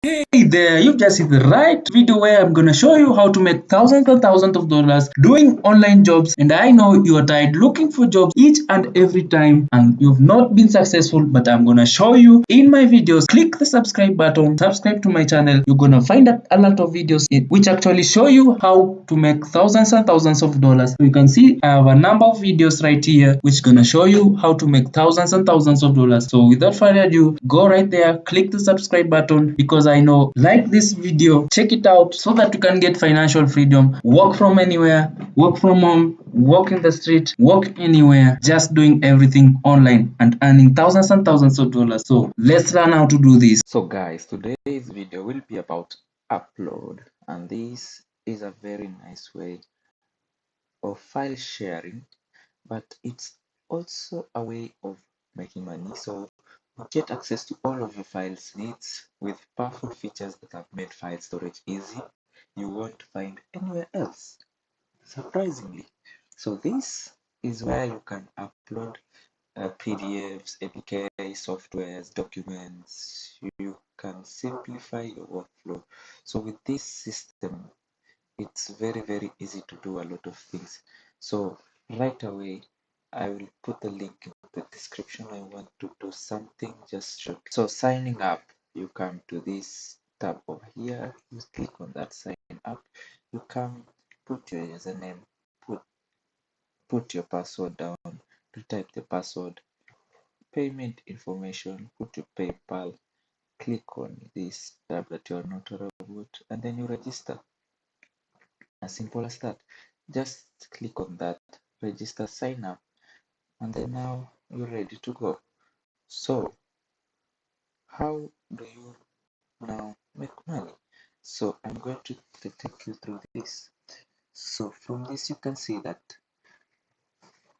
Hey there, you just see the right video where I'm gonna show you how to make thousands and thousands of dollars doing online jobs. And I know you are tired looking for jobs each and every time and you've not been successful, but I'm gonna show you in my videos. Click the subscribe button, subscribe to my channel. You're gonna find a lot of videos which actually show you how to make thousands and thousands of dollars. So you can see I have a number of videos right here which gonna show you how to make thousands and thousands of dollars. So without further ado, go right there, click the subscribe button because I know like this video, check it out so that you can get financial freedom, work from anywhere, work from home, walk in the street, walk anywhere, just doing everything online and earning thousands and thousands of dollars. So let's learn how to do this. So guys, today's video will be about Upload, and this is a very nice way of file sharing, but it's also a way of making money. So you get access to all of your files needs with powerful features that have made file storage easy you won't find anywhere else, surprisingly. So this is where you can upload PDFs, APK, softwares, documents. You can simplify your workflow. So with this system, it's very easy to do a lot of things. So right away, I will put the link in the description. I want to do something just short. So signing up, you come to this tab over here. You click on that sign up. You come, put your username, put your password down, to type the password, payment information, put your PayPal, click on this tab that you are not about, and then you register. As simple as that. Just click on that, register, sign up, and then now you're ready to go. So, how do you now make money? So, I'm going to take you through this. So, from this, you can see that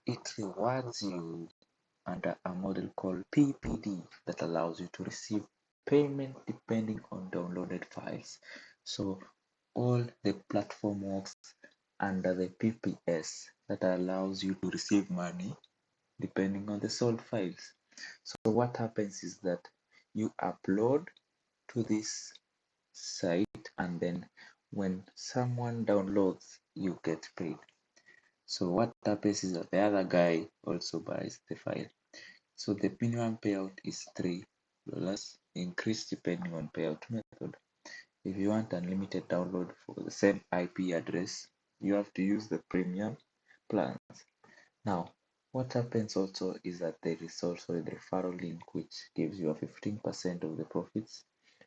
it rewards you under a model called PPD that allows you to receive payment depending on downloaded files. So all the platform works under the PPS that allows you to receive money depending on the sold files. So what happens is that you upload to this site, and then when someone downloads, you get paid. So what happens is that the other guy also buys the file. So the minimum payout is $3, increased depending on payout method. If you want unlimited download for the same IP address, you have to use the premium plans. Now, what happens also is that there is also the referral link which gives you a 15% of the profits,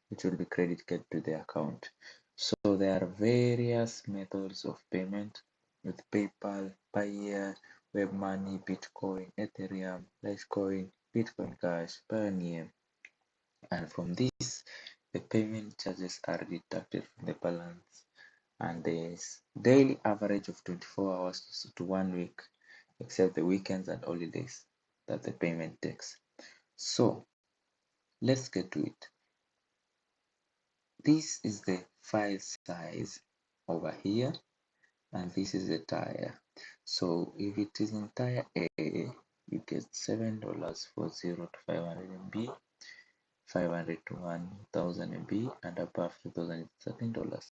which will be credited to the account. So there are various methods of payment with PayPal, Payeer, WebMoney, Bitcoin, Ethereum, Litecoin, Bitcoin Cash, Payoneer, and from this, the payment charges are deducted from the balance, and there is daily average of 24 hours to 1 week, except the weekends and holidays that the payment takes. So let's get to it. This is the file size over here, and this is the tire. So if it is in tire A, you get $7 for 0 to 500 MB, 500 to 1000 MB, and above 2000 is $13.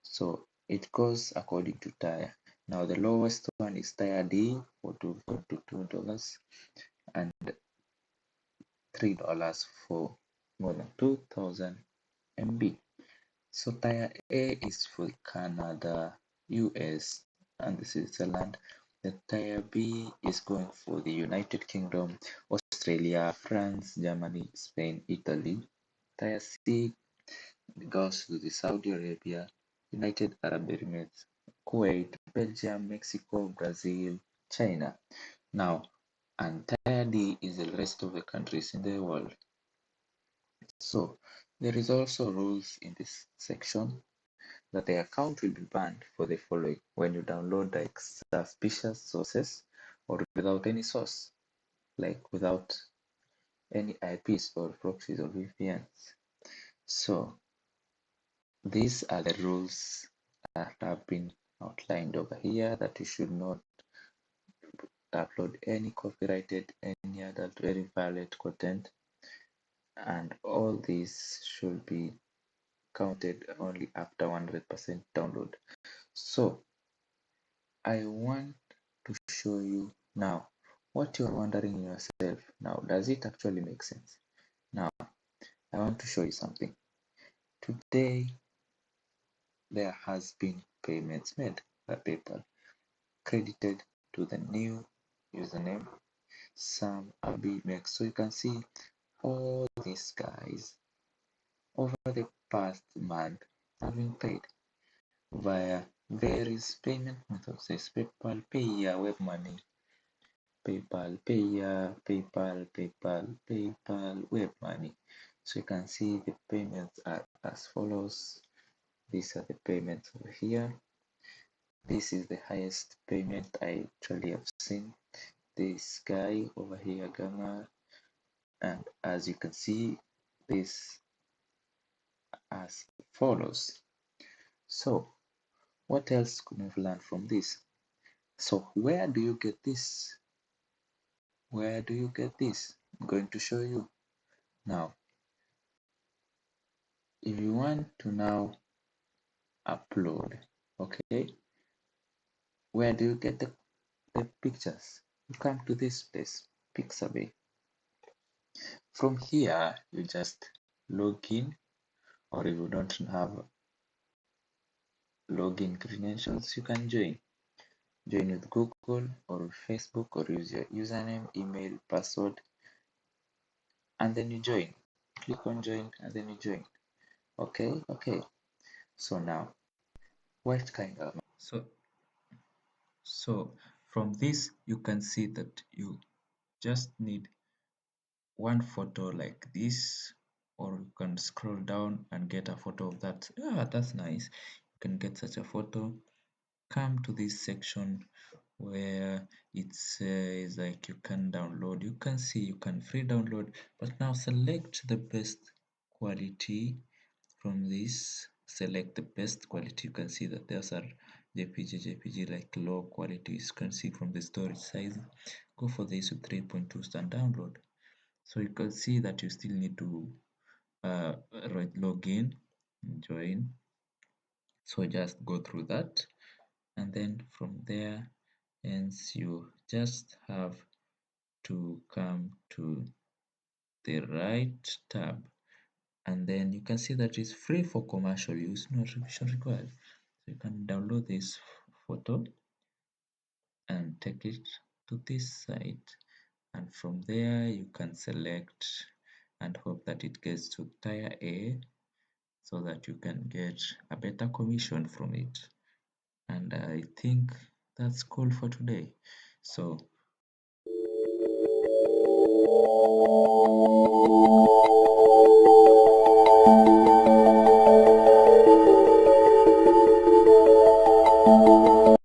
So it goes according to tire. Now the lowest one is tire D for $2 and $3 for more than 2000 MB. So tire A is for Canada, US, and Switzerland. The tire B is going for the United Kingdom, Australia, France, Germany, Spain, Italy. Tire C goes to the Saudi Arabia, United Arab Emirates, Kuwait, Belgium, Mexico, Brazil, China. Now, and tire D is the rest of the countries in the world. So, there is also rules in this section that the account will be banned for the following: when you download like suspicious sources or without any source, like without any IPs or proxies or VPNs. So these are the rules that have been outlined over here, that you should not upload any copyrighted, any adult, very violent content, and all these should be counted only after 100% download. So I want to show you now what you're wondering yourself now. Does it actually make sense? Now I want to show you something. Today there has been payments made by PayPal credited to the new username Sam Abimek. So you can see all these guys over the past month have been paid via various payment methods. There's PayPal, Payeer, WebMoney, PayPal, Payeer, PayPal, PayPal, PayPal, WebMoney. So you can see the payments are as follows. These are the payments over here. This is the highest payment I actually have seen. This guy over here, Gamma, and as you can see, this as follows. So what else could we learn from this? So where do you get this? Where do you get this? I'm going to show you now. If you want to now upload, okay, where do you get the pictures? You come to this place, Pixabay. From here, you just log in, or if you don't have login credentials, you can join. Join with Google or Facebook, or use your username, email, password, and then you join. Click on join and then you join. Okay. So now, what kind of So from this you can see that you just need one photo like this, or you can scroll down and get a photo of that. That's nice. You can get such a photo. Come to this section where it says like you can download. You can see you can free download, but now select the best quality. From this, select the best quality. You can see that there's are JPG like low quality. You can see from the storage size. Go for this with 3.2 and download. So you can see that you still need to log in, join. So just go through that, and then from there, hence you just have to come to the right tab, and then you can see that it's free for commercial use, no revision required. So you can download this photo and take it to this site, and from there you can select and hope that it gets to tier A, so that you can get a better commission from it. And I think that's cool for today. So